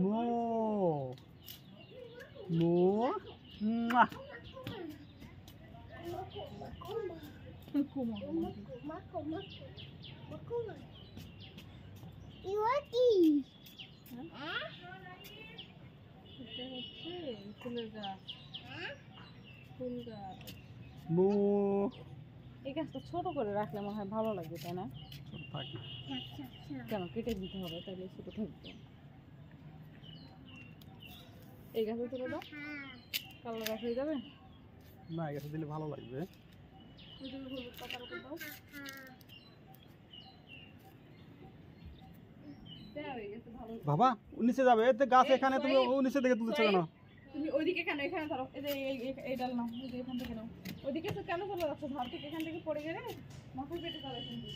মো মো মুয়া। ফুলের গাছ, ফুল গাছ। মো এই গাছটা ছোট করে রাখলে মনে হয় ভালো লাগবে, তাই না? ছোট থাকি কেন কেটে দিতে হবে, তাহলে ছোট থাকবে। এই গাছে তুলে দাও, কালো গাছ হয়ে যাবে। না, এই গাছে দিলে ভালো লাগবে। হলুদ পাতার উপর দাও। বাবা ও নিচে যাবে, এতে গাছ এখানে, তুমি ও নিচে থেকে তুলছো কেন? তুমি ওইদিকে কেন, এখানে ধরো। এই যে এই ডাল নাও, এই যে এখান থেকে নাও। ওইদিকে তো কেন চলে যাচ্ছে? ধার থেকে এখান থেকে পড়ে গেলে মাথায় পেটে যাবে কিন্তু।